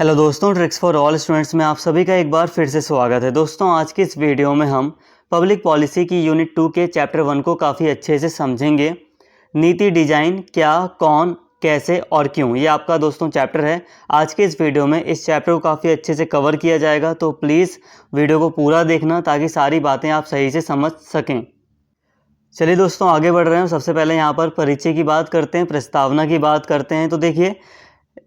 Hello दोस्तों, tricks for all students में आप सभी का एक बार फिर से स्वागत है। दोस्तों, आज की इस वीडियो में हम पब्लिक पॉलिसी की यूनिट 2 के चैप्टर 1 को काफ़ी अच्छे से समझेंगे। नीति डिजाइन क्या, कौन, कैसे और क्यों, ये आपका दोस्तों चैप्टर है। आज के इस वीडियो में इस चैप्टर को काफ़ी अच्छे से कवर किया जाएगा, तो प्लीज़ वीडियो को पूरा देखना ताकि सारी बातें आप सही से समझ सकें। चलिए दोस्तों, आगे बढ़ रहे हैं। सबसे पहले यहाँ पर परिचय की बात करते हैं, प्रस्तावना की बात करते हैं। तो देखिए,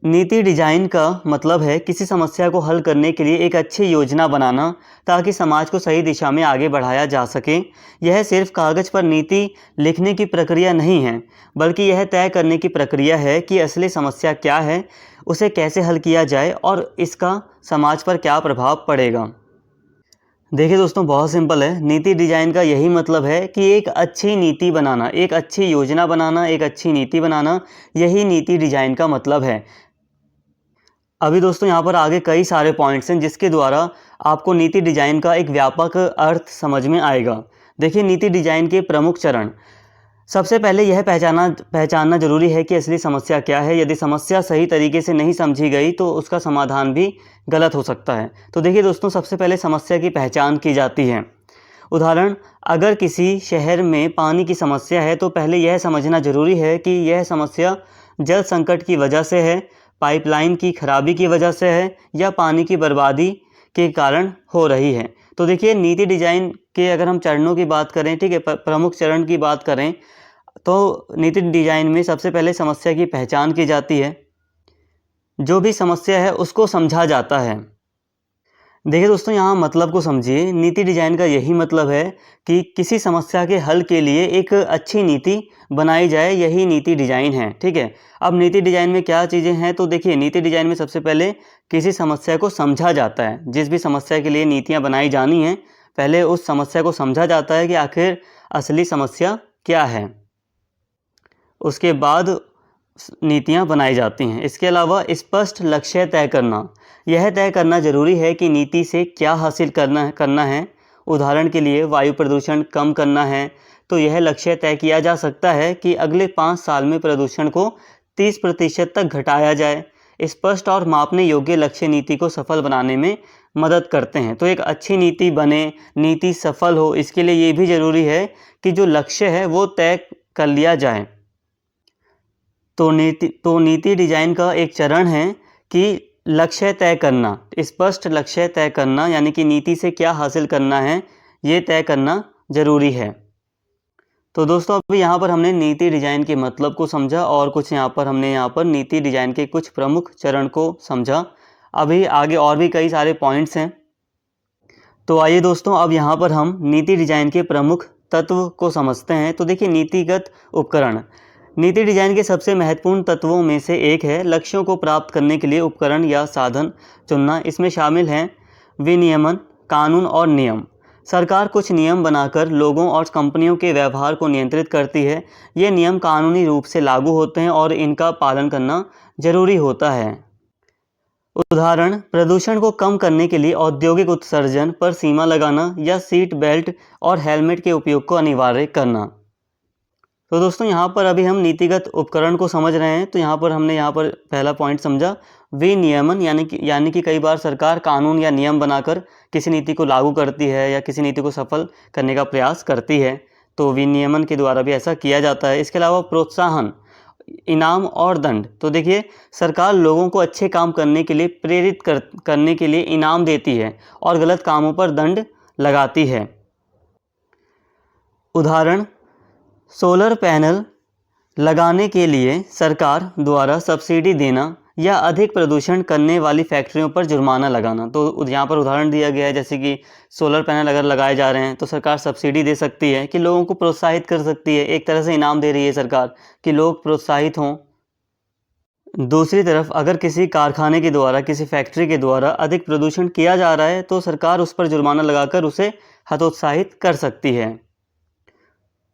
नीति डिजाइन का मतलब है किसी समस्या को हल करने के लिए एक अच्छी योजना बनाना ताकि समाज को सही दिशा में आगे बढ़ाया जा सके। यह सिर्फ कागज़ पर नीति लिखने की प्रक्रिया नहीं है, बल्कि यह तय करने की प्रक्रिया है कि असली समस्या क्या है, उसे कैसे हल किया जाए और इसका समाज पर क्या प्रभाव पड़ेगा। देखिए दोस्तों, बहुत सिंपल है। नीति डिजाइन का यही मतलब है कि एक अच्छी नीति बनाना, एक अच्छी योजना बनाना, एक अच्छी नीति बनाना, यही नीति डिजाइन का मतलब है। अभी दोस्तों यहाँ पर आगे कई सारे पॉइंट्स हैं जिसके द्वारा आपको नीति डिजाइन का एक व्यापक अर्थ समझ में आएगा। देखिए, नीति डिजाइन के प्रमुख चरण। सबसे पहले यह पहचानना जरूरी है कि असली समस्या क्या है। यदि समस्या सही तरीके से नहीं समझी गई तो उसका समाधान भी गलत हो सकता है। तो देखिए दोस्तों, सबसे पहले समस्या की पहचान की जाती है। उदाहरण, अगर किसी शहर में पानी की समस्या है तो पहले यह समझना जरूरी है कि यह समस्या जल संकट की वजह से है, पाइपलाइन की खराबी की वजह से है या पानी की बर्बादी के कारण हो रही है। तो देखिए, नीति डिजाइन के अगर हम चरणों की बात करें, ठीक है, प्रमुख चरण की बात करें, तो नीति डिजाइन में सबसे पहले समस्या की पहचान की जाती है। जो भी समस्या है उसको समझा जाता है। देखिए दोस्तों, यहाँ मतलब को समझिए। नीति डिजाइन का यही मतलब है कि किसी समस्या के हल के लिए एक अच्छी नीति बनाई जाए, यही नीति डिजाइन है। ठीक है, अब नीति डिजाइन में क्या चीज़ें हैं, तो देखिए, नीति डिजाइन में सबसे पहले किसी समस्या को समझा जाता है। जिस भी समस्या के लिए नीतियाँ बनाई जानी हैं, पहले उस समस्या को समझा जाता है कि आखिर असली समस्या क्या है, उसके बाद नीतियाँ बनाई जाती हैं। इसके अलावा स्पष्ट लक्ष्य तय करना, यह तय करना जरूरी है कि नीति से क्या हासिल करना है। उदाहरण के लिए, वायु प्रदूषण कम करना है तो यह लक्ष्य तय किया जा सकता है कि अगले 5 साल में प्रदूषण को 30% तक घटाया जाए। स्पष्ट और मापने योग्य लक्ष्य नीति को सफल बनाने में मदद करते हैं। तो एक अच्छी नीति बने, नीति सफल हो, इसके लिए ये भी ज़रूरी है कि जो लक्ष्य है वो तय कर लिया जाए। तो नीति डिजाइन का एक चरण है कि लक्ष्य तय करना, स्पष्ट लक्ष्य तय करना, यानी कि नीति से क्या हासिल करना है ये तय करना जरूरी है। तो दोस्तों, अभी यहाँ पर हमने नीति डिजाइन के मतलब को समझा और कुछ यहाँ पर नीति डिजाइन के कुछ प्रमुख चरण को समझा। अभी आगे और भी कई सारे पॉइंट्स हैं। तो आइए दोस्तों, अब यहाँ पर हम नीति डिजाइन के प्रमुख तत्व को समझते हैं। तो देखिए, नीतिगत उपकरण। नीति डिजाइन के सबसे महत्वपूर्ण तत्वों में से एक है लक्ष्यों को प्राप्त करने के लिए उपकरण या साधन चुनना। इसमें शामिल हैं विनियमन, कानून और नियम। सरकार कुछ नियम बनाकर लोगों और कंपनियों के व्यवहार को नियंत्रित करती है। ये नियम कानूनी रूप से लागू होते हैं और इनका पालन करना जरूरी होता है। उदाहरण, प्रदूषण को कम करने के लिए औद्योगिक उत्सर्जन पर सीमा लगाना या सीट बेल्ट और हेलमेट के उपयोग को अनिवार्य करना। तो दोस्तों, यहाँ पर अभी हम नीतिगत उपकरण को समझ रहे हैं। तो हमने यहाँ पर पहला पॉइंट समझा विनियमन, यानी कि कई बार सरकार कानून या नियम बनाकर किसी नीति को लागू करती है या किसी नीति को सफल करने का प्रयास करती है। तो विनियमन के द्वारा भी ऐसा किया जाता है। इसके अलावा प्रोत्साहन, इनाम और दंड। तो देखिए, सरकार लोगों को अच्छे काम करने के लिए प्रेरित करने के लिए इनाम देती है और गलत कामों पर दंड लगाती है। उदाहरण, सोलर पैनल लगाने के लिए सरकार द्वारा सब्सिडी देना या अधिक प्रदूषण करने वाली फैक्ट्रियों पर जुर्माना लगाना। तो यहाँ पर उदाहरण दिया गया है, जैसे कि सोलर पैनल अगर लगाए जा रहे हैं तो सरकार सब्सिडी दे सकती है कि लोगों को प्रोत्साहित कर सकती है। एक तरह से इनाम दे रही है सरकार कि लोग प्रोत्साहित हों। दूसरी तरफ, अगर किसी कारखाने के द्वारा, किसी फैक्ट्री के द्वारा अधिक प्रदूषण किया जा रहा है तो सरकार उस पर जुर्माना लगाकर उसे हतोत्साहित कर सकती है।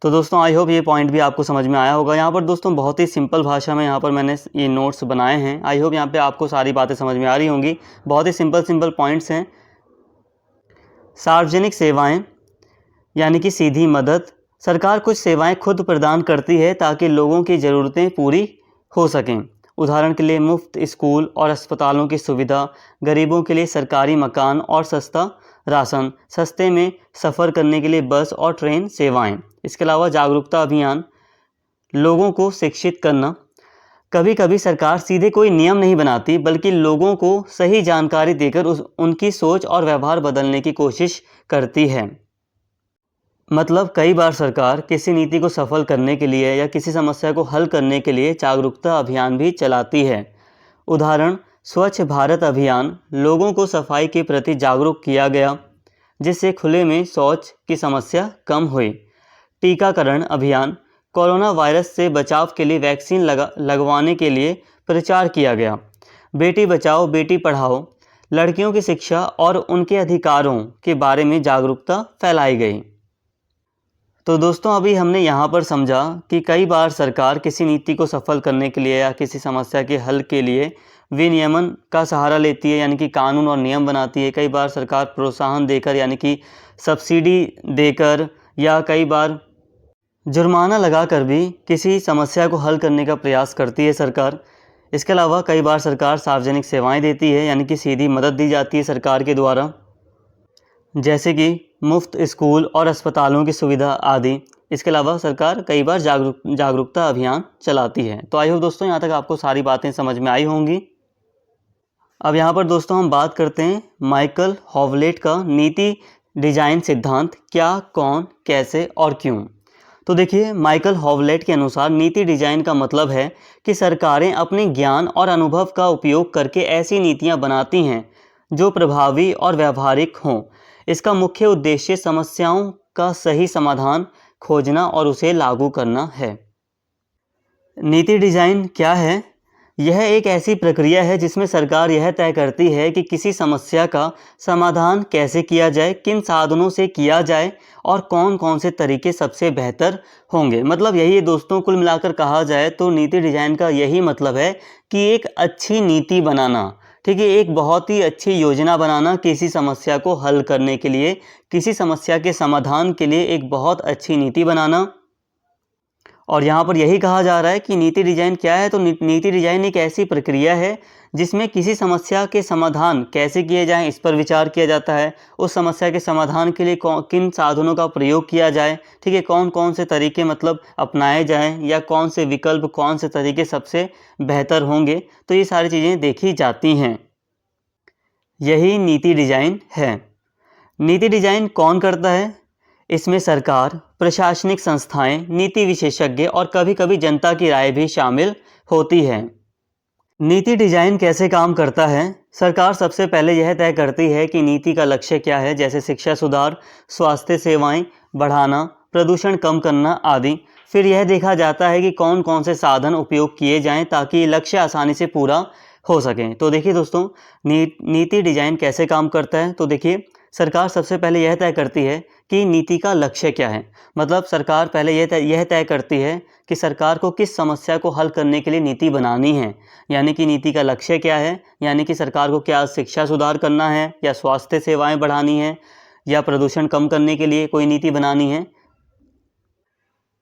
तो दोस्तों, आई होप ये पॉइंट भी आपको समझ में आया होगा। यहाँ पर दोस्तों बहुत ही सिंपल भाषा में यहाँ पर मैंने ये नोट्स बनाए हैं। आई होप यहाँ पे आपको सारी बातें समझ में आ रही होंगी। बहुत ही सिंपल पॉइंट्स हैं। सार्वजनिक सेवाएं, यानी कि सीधी मदद। सरकार कुछ सेवाएं खुद प्रदान करती है ताकि लोगों की ज़रूरतें पूरी हो सकें। उदाहरण के लिए मुफ्त स्कूल और अस्पतालों की सुविधा, गरीबों के लिए सरकारी मकान और सस्ता राशन, सस्ते में सफ़र करने के लिए बस और ट्रेन सेवाएं। इसके अलावा जागरूकता अभियान, लोगों को शिक्षित करना। कभी कभी सरकार सीधे कोई नियम नहीं बनाती बल्कि लोगों को सही जानकारी देकर उनकी सोच और व्यवहार बदलने की कोशिश करती है। मतलब कई बार सरकार किसी नीति को सफल करने के लिए या किसी समस्या को हल करने के लिए जागरूकता अभियान भी चलाती है। उदाहरण, स्वच्छ भारत अभियान, लोगों को सफाई के प्रति जागरूक किया गया जिससे खुले में शौच की समस्या कम हुई। टीकाकरण अभियान, कोरोना वायरस से बचाव के लिए वैक्सीन लगवाने के लिए प्रचार किया गया। बेटी बचाओ बेटी पढ़ाओ, लड़कियों की शिक्षा और उनके अधिकारों के बारे में जागरूकता फैलाई गई। तो दोस्तों अभी हमने यहाँ पर समझा कि कई बार सरकार किसी नीति को सफल करने के लिए या किसी समस्या के हल के लिए विनियमन का सहारा लेती है, यानी कि कानून और नियम बनाती है। कई बार सरकार प्रोत्साहन देकर यानी कि सब्सिडी देकर या कई बार जुर्माना लगाकर भी किसी समस्या को हल करने का प्रयास करती है सरकार। इसके अलावा कई बार सरकार सार्वजनिक सेवाएं देती है, यानी कि सीधी मदद दी जाती है सरकार के द्वारा, जैसे कि मुफ्त स्कूल और अस्पतालों की सुविधा आदि। इसके अलावा सरकार कई बार जागरूकता अभियान चलाती है। तो आई होप दोस्तों यहाँ तक आपको सारी बातें समझ में आई होंगी। अब यहाँ पर दोस्तों हम बात करते हैं माइकल हॉवलेट का नीति डिजाइन सिद्धांत, क्या, कौन, कैसे और क्यों। तो देखिए, माइकल हॉवलेट के अनुसार नीति डिजाइन का मतलब है कि सरकारें अपने ज्ञान और अनुभव का उपयोग करके ऐसी नीतियां बनाती हैं जो प्रभावी और व्यावहारिक हों। इसका मुख्य उद्देश्य समस्याओं का सही समाधान खोजना और उसे लागू करना है। नीति डिजाइन क्या है? यह एक ऐसी प्रक्रिया है जिसमें सरकार यह तय करती है कि किसी समस्या का समाधान कैसे किया जाए, किन साधनों से किया जाए और कौन कौन से तरीके सबसे बेहतर होंगे। मतलब यही है दोस्तों, कुल मिलाकर कहा जाए तो नीति डिजाइन का यही मतलब है कि एक अच्छी नीति बनाना, ठीक है, एक बहुत ही अच्छी योजना बनाना किसी समस्या को हल करने के लिए, किसी समस्या के समाधान के लिए एक बहुत अच्छी नीति बनाना। और यहाँ पर यही कहा जा रहा है कि नीति डिजाइन क्या है। तो नीति डिजाइन एक ऐसी प्रक्रिया है जिसमें किसी समस्या के समाधान कैसे किए जाएं इस पर विचार किया जाता है। उस समस्या के समाधान के लिए किन साधनों का प्रयोग किया जाए, ठीक है, कौन कौन से तरीके मतलब अपनाए जाएं या कौन से विकल्प, कौन से तरीके सबसे बेहतर होंगे। तो ये सारी चीज़ें देखी जाती हैं। यही नीति डिजाइन है। नीति डिजाइन कौन करता है? इसमें सरकार, प्रशासनिक संस्थाएं, नीति विशेषज्ञ और कभी कभी जनता की राय भी शामिल होती है। नीति डिजाइन कैसे काम करता है? सरकार सबसे पहले यह तय करती है कि नीति का लक्ष्य क्या है, जैसे शिक्षा सुधार, स्वास्थ्य सेवाएं बढ़ाना, प्रदूषण कम करना आदि। फिर यह देखा जाता है कि कौन कौन से साधन उपयोग किए जाएं ताकि लक्ष्य आसानी से पूरा हो सकें। तो देखिए दोस्तों, नीति डिजाइन कैसे काम करता है। तो देखिए, सरकार सबसे पहले यह तय करती है कि नीति का लक्ष्य क्या है। मतलब सरकार पहले यह तय करती है कि सरकार को किस समस्या को हल करने के लिए नीति बनानी है, यानी कि नीति का लक्ष्य क्या है, यानी कि सरकार को क्या शिक्षा सुधार करना है या स्वास्थ्य सेवाएं बढ़ानी है या प्रदूषण कम करने के लिए कोई नीति बनानी है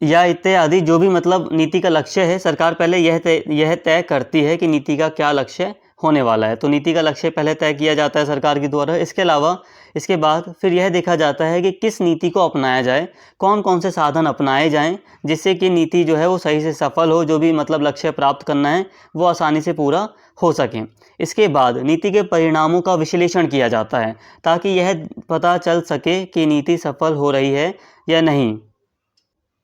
या इत्यादि। जो भी मतलब नीति का लक्ष्य है, सरकार पहले यह तय करती है कि नीति का क्या लक्ष्य होने वाला है। तो नीति का लक्ष्य पहले तय किया जाता है सरकार के द्वारा। इसके अलावा इसके बाद फिर यह देखा जाता है कि किस नीति को अपनाया जाए, कौन कौन से साधन अपनाए जाएं जिससे कि नीति जो है वो सही से सफल हो, जो भी मतलब लक्ष्य प्राप्त करना है वो आसानी से पूरा हो सके। इसके बाद नीति के परिणामों का विश्लेषण किया जाता है ताकि यह पता चल सके कि नीति सफल हो रही है या नहीं।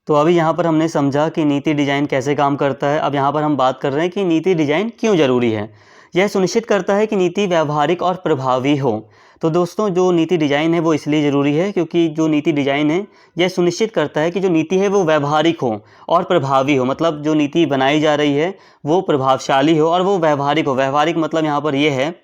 तो अभी यहाँ पर हमने समझा कि नीति डिजाइन कैसे काम करता है। अब यहाँ पर हम बात कर रहे हैं कि नीति डिजाइन क्यों जरूरी है। यह सुनिश्चित करता है कि नीति व्यावहारिक और प्रभावी हो। तो दोस्तों, जो नीति डिजाइन है वो इसलिए ज़रूरी है क्योंकि जो नीति डिजाइन है यह सुनिश्चित करता है कि जो नीति है वो व्यावहारिक हो और प्रभावी हो। मतलब जो नीति बनाई जा रही है वो प्रभावशाली हो और वो व्यावहारिक हो। व्यावहारिक मतलब यहाँ पर यह है,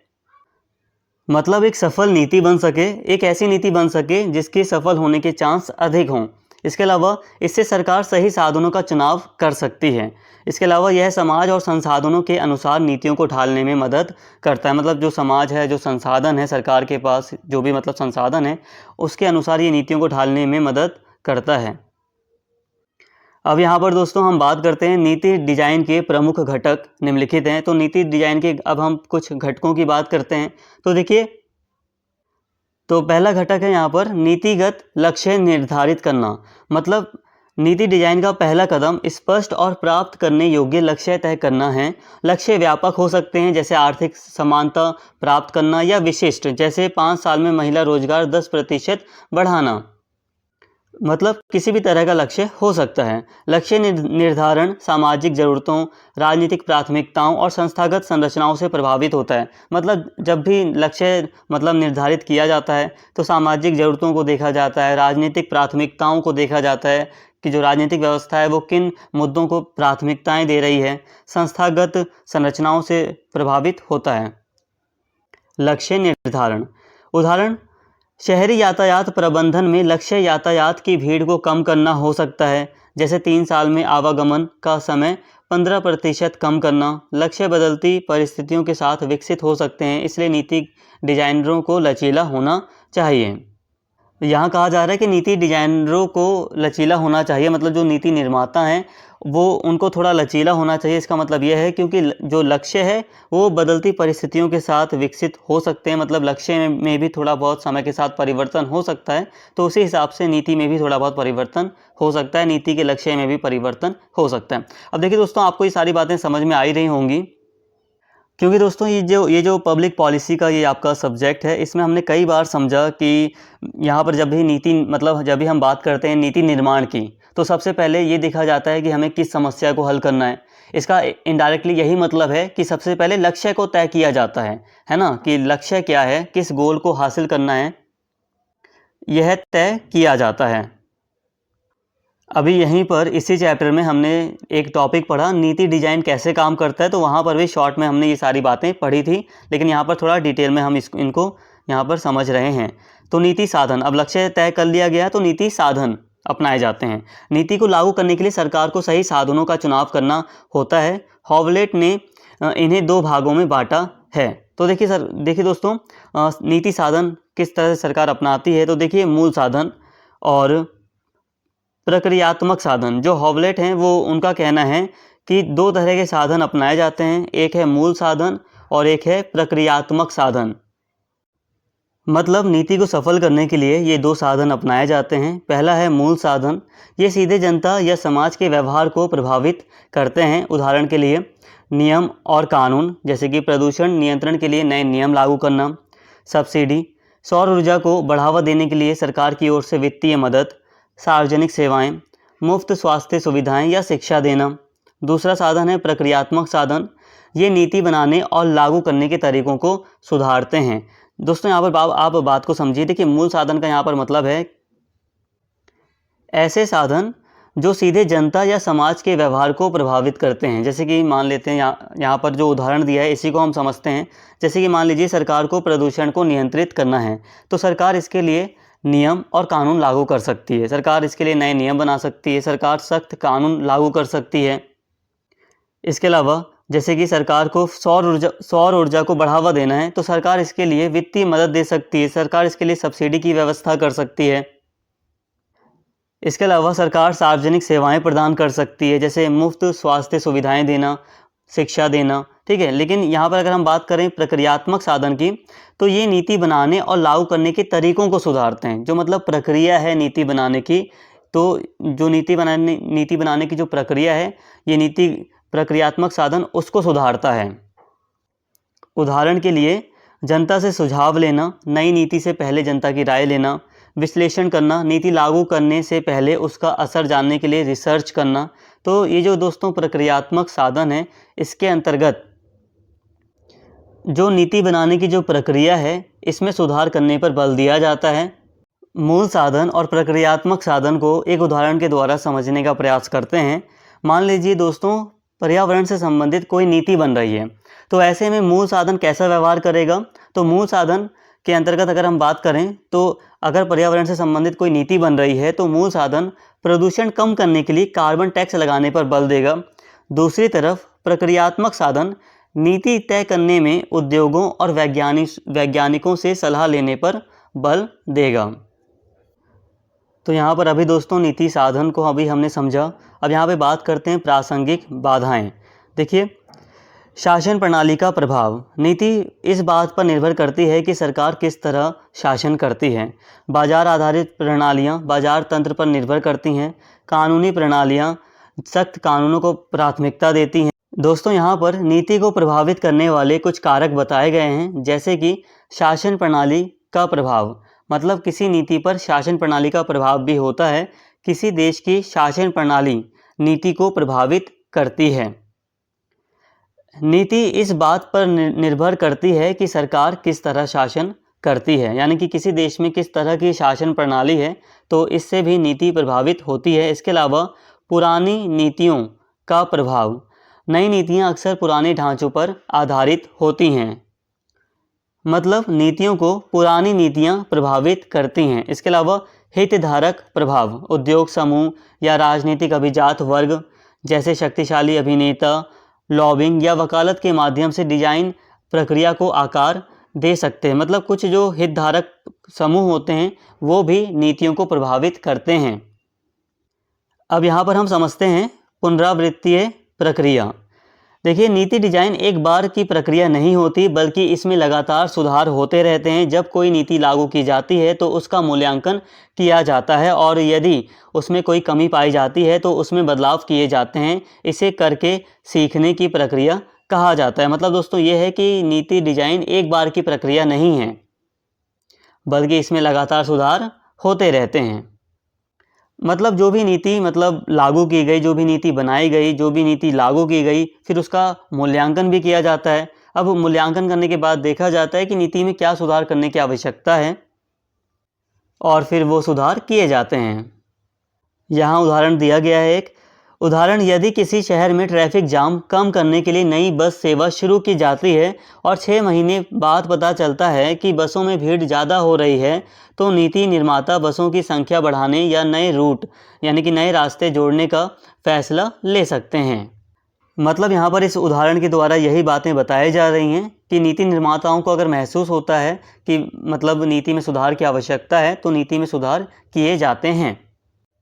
मतलब एक सफल नीति बन सके, एक ऐसी नीति बन सके जिसके सफल होने के चांस अधिक हों। इसके अलावा इससे सरकार सही साधनों का चुनाव कर सकती है। इसके अलावा यह समाज और संसाधनों के अनुसार नीतियों को ढालने में मदद करता है। मतलब जो समाज है, जो संसाधन है सरकार के पास, जो भी मतलब संसाधन है उसके अनुसार ये नीतियों को ढालने में मदद करता है। अब यहाँ पर दोस्तों हम बात करते हैं नीति डिजाइन के प्रमुख घटक निम्नलिखित हैं। तो नीति डिजाइन के अब हम कुछ घटकों की बात करते हैं। तो देखिए, तो पहला घटक है यहाँ पर नीतिगत लक्ष्य निर्धारित करना। मतलब नीति डिजाइन का पहला कदम स्पष्ट और प्राप्त करने योग्य लक्ष्य तय करना है। लक्ष्य व्यापक हो सकते हैं, जैसे आर्थिक समानता प्राप्त करना, या विशिष्ट, जैसे 5 साल में महिला रोजगार 10% बढ़ाना। मतलब किसी भी तरह का लक्ष्य हो सकता है। लक्ष्य निर्धारण सामाजिक ज़रूरतों, राजनीतिक प्राथमिकताओं और संस्थागत संरचनाओं से प्रभावित होता है। मतलब जब भी लक्ष्य निर्धारित किया जाता है तो सामाजिक ज़रूरतों को देखा जाता है, राजनीतिक प्राथमिकताओं को देखा जाता है कि जो राजनीतिक व्यवस्था है वो किन मुद्दों को प्राथमिकताएं दे रही है, संस्थागत संरचनाओं से प्रभावित होता है। लक्ष्य निर्धारण उदाहरण, शहरी यातायात प्रबंधन में लक्ष्य यातायात की भीड़ को कम करना हो सकता है, जैसे 3 साल में आवागमन का समय 15% कम करना। लक्ष्य बदलती परिस्थितियों के साथ विकसित हो सकते हैं, इसलिए नीति डिजाइनरों को लचीला होना चाहिए। यहाँ कहा जा रहा है कि नीति डिजाइनरों को लचीला होना चाहिए, मतलब जो नीति निर्माता हैं वो उनको थोड़ा लचीला होना चाहिए। इसका मतलब यह है क्योंकि जो लक्ष्य है वो बदलती परिस्थितियों के साथ विकसित हो सकते हैं। मतलब लक्ष्य में भी थोड़ा बहुत समय के साथ परिवर्तन हो सकता है, तो उसी हिसाब से नीति में भी थोड़ा बहुत परिवर्तन हो सकता है, नीति के लक्ष्य में भी परिवर्तन हो सकता है। अब देखिए दोस्तों, आपको ये सारी बातें समझ में आ ही रही होंगी, क्योंकि दोस्तों ये जो पब्लिक पॉलिसी का ये आपका सब्जेक्ट है, इसमें हमने कई बार समझा कि यहाँ पर जब भी हम बात करते हैं नीति निर्माण की, तो सबसे पहले ये देखा जाता है कि हमें किस समस्या को हल करना है। इसका इनडायरेक्टली यही मतलब है कि सबसे पहले लक्ष्य को तय किया जाता है ना, कि लक्ष्य क्या है, किस गोल को हासिल करना है, यह तय किया जाता है। अभी यहीं पर इसी चैप्टर में हमने एक टॉपिक पढ़ा, नीति डिजाइन कैसे काम करता है, तो वहाँ पर भी शॉर्ट में हमने ये सारी बातें पढ़ी थी, लेकिन यहाँ पर थोड़ा डिटेल में हम इनको यहाँ पर समझ रहे हैं। तो नीति साधन, अब लक्ष्य तय कर लिया गया तो नीति साधन अपनाए जाते हैं। नीति को लागू करने के लिए सरकार को सही साधनों का चुनाव करना होता है। हॉवलेट ने इन्हें 2 भागों में बांटा है। तो देखिए दोस्तों, नीति साधन किस तरह से सरकार अपनाती है। तो देखिए, मूल साधन और प्रक्रियात्मक साधन। जो हॉवलेट हैं वो उनका कहना है कि 2 तरह के साधन अपनाए जाते हैं, एक है मूल साधन और एक है प्रक्रियात्मक साधन। मतलब नीति को सफल करने के लिए ये 2 साधन अपनाए जाते हैं। पहला है मूल साधन, ये सीधे जनता या समाज के व्यवहार को प्रभावित करते हैं। उदाहरण के लिए नियम और कानून, जैसे कि प्रदूषण नियंत्रण के लिए नए नियम लागू करना। सब्सिडी, सौर ऊर्जा को बढ़ावा देने के लिए सरकार की ओर से वित्तीय मदद। सार्वजनिक सेवाएं, मुफ्त स्वास्थ्य सुविधाएं या शिक्षा देना। दूसरा साधन है प्रक्रियात्मक साधन, ये नीति बनाने और लागू करने के तरीकों को सुधारते हैं। दोस्तों यहाँ पर आप बात को समझिए। देखिए, मूल साधन का यहाँ पर मतलब है ऐसे साधन जो सीधे जनता या समाज के व्यवहार को प्रभावित करते हैं। जैसे कि मान लेते हैं, यहाँ पर जो उदाहरण दिया है इसी को हम समझते हैं। जैसे कि मान लीजिए सरकार को प्रदूषण को नियंत्रित करना है, तो सरकार इसके लिए नियम और कानून लागू कर सकती है। सरकार इसके लिए नए नियम बना सकती है, सरकार सख्त कानून लागू कर सकती है। इसके अलावा जैसे कि सरकार को सौर ऊर्जा को बढ़ावा देना है, तो सरकार इसके लिए वित्तीय मदद दे सकती है, सरकार इसके लिए सब्सिडी की व्यवस्था कर सकती है। इसके अलावा सरकार सार्वजनिक सेवाएं प्रदान कर सकती है, जैसे मुफ्त स्वास्थ्य सुविधाएं देना, शिक्षा देना, ठीक है। लेकिन यहाँ पर अगर हम बात करें प्रक्रियात्मक साधन की, तो ये नीति बनाने और लागू करने के तरीकों को सुधारते हैं। जो मतलब प्रक्रिया है नीति बनाने की, तो जो नीति बनाने की जो प्रक्रिया है, ये नीति प्रक्रियात्मक साधन उसको सुधारता है। उदाहरण के लिए जनता से सुझाव लेना, नई नीति से पहले जनता की राय लेना, विश्लेषण करना, नीति लागू करने से पहले उसका असर जानने के लिए रिसर्च करना। तो ये जो दोस्तों प्रक्रियात्मक साधन है, इसके अंतर्गत जो नीति बनाने की जो प्रक्रिया है, इसमें सुधार करने पर बल दिया जाता है। मूल साधन और प्रक्रियात्मक साधन को एक उदाहरण के द्वारा समझने का प्रयास करते हैं। मान लीजिए दोस्तों, पर्यावरण से संबंधित कोई नीति बन रही है, तो ऐसे में मूल साधन कैसा व्यवहार करेगा। तो मूल साधन के अंतर्गत अगर हम बात करें, तो अगर पर्यावरण से संबंधित कोई नीति बन रही है, तो मूल साधन प्रदूषण कम करने के लिए कार्बन टैक्स लगाने पर बल देगा। दूसरी तरफ प्रक्रियात्मक साधन नीति तय करने में उद्योगों और वैज्ञानिकों से सलाह लेने पर बल देगा। तो यहाँ पर अभी दोस्तों नीति साधन को अभी हमने समझा। अब यहाँ पे बात करते हैं प्रासंगिक बाधाएं। देखिए, शासन प्रणाली का प्रभाव। नीति इस बात पर निर्भर करती है कि सरकार किस तरह शासन करती है। बाजार आधारित प्रणालियाँ बाजार तंत्र पर निर्भर करती हैं। कानूनी प्रणालियाँ सख्त कानूनों को प्राथमिकता देती हैं। दोस्तों, यहाँ पर नीति को प्रभावित करने वाले कुछ कारक बताए गए हैं, जैसे कि शासन प्रणाली का प्रभाव, मतलब किसी नीति पर शासन प्रणाली का प्रभाव भी होता है। किसी देश की शासन प्रणाली नीति को प्रभावित करती है। नीति इस बात पर निर्भर करती है कि सरकार किस तरह शासन करती है, यानी कि किसी देश में किस तरह की शासन प्रणाली है, तो इससे भी नीति प्रभावित होती है। इसके अलावा पुरानी नीतियों का प्रभाव। नई नीतियां अक्सर पुराने ढांचों पर आधारित होती हैं, मतलब नीतियों को पुरानी नीतियां प्रभावित करती हैं। इसके अलावा हितधारक प्रभाव। उद्योग समूह या राजनीतिक अभिजात वर्ग जैसे शक्तिशाली अभिनेता लॉबिंग या वकालत के माध्यम से डिजाइन प्रक्रिया को आकार दे सकते हैं। मतलब कुछ जो हितधारक समूह होते हैं वो भी नीतियों को प्रभावित करते हैं। अब यहाँ पर हम समझते हैं पुनरावृत्तीय प्रक्रिया। देखिए, नीति डिजाइन एक बार की प्रक्रिया नहीं होती, बल्कि इसमें लगातार सुधार होते रहते हैं। जब कोई नीति लागू की जाती है तो उसका मूल्यांकन किया जाता है और यदि उसमें कोई कमी पाई जाती है तो उसमें बदलाव किए जाते हैं। इसे करके सीखने की प्रक्रिया कहा जाता है। मतलब दोस्तों ये है कि नीति डिजाइन एक बार की प्रक्रिया नहीं है, बल्कि इसमें लगातार सुधार होते रहते हैं। मतलब जो भी नीति लागू की गई, जो भी नीति बनाई गई, जो भी नीति लागू की गई, फिर उसका मूल्यांकन भी किया जाता है। अब मूल्यांकन करने के बाद देखा जाता है कि नीति में क्या सुधार करने की आवश्यकता है और फिर वो सुधार किए जाते हैं। यहाँ उदाहरण दिया गया है एक उदाहरण, यदि किसी शहर में ट्रैफिक जाम कम करने के लिए नई बस सेवा शुरू की जाती है और 6 महीने बाद पता चलता है कि बसों में भीड़ ज़्यादा हो रही है, तो नीति निर्माता बसों की संख्या बढ़ाने या नए रूट यानी कि नए रास्ते जोड़ने का फैसला ले सकते हैं। मतलब यहाँ पर इस उदाहरण के द्वारा यही बातें बताई जा रही हैं कि नीति निर्माताओं को अगर महसूस होता है कि नीति में सुधार की आवश्यकता है तो नीति में सुधार किए जाते हैं।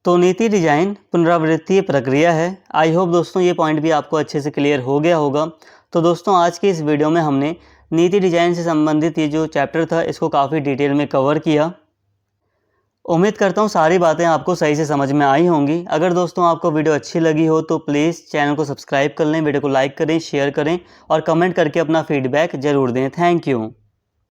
तो नीति डिजाइन पुनरावृत्तीय प्रक्रिया है। आई होप दोस्तों ये पॉइंट भी आपको अच्छे से क्लियर हो गया होगा। तो दोस्तों आज की इस वीडियो में हमने नीति डिजाइन से संबंधित ये जो चैप्टर था इसको काफ़ी डिटेल में कवर किया। उम्मीद करता हूँ सारी बातें आपको सही से समझ में आई होंगी। अगर दोस्तों आपको वीडियो अच्छी लगी हो तो प्लीज़ चैनल को सब्सक्राइब कर लें, वीडियो को लाइक करें, शेयर करें और कमेंट करके अपना फीडबैक ज़रूर दें। Thank you.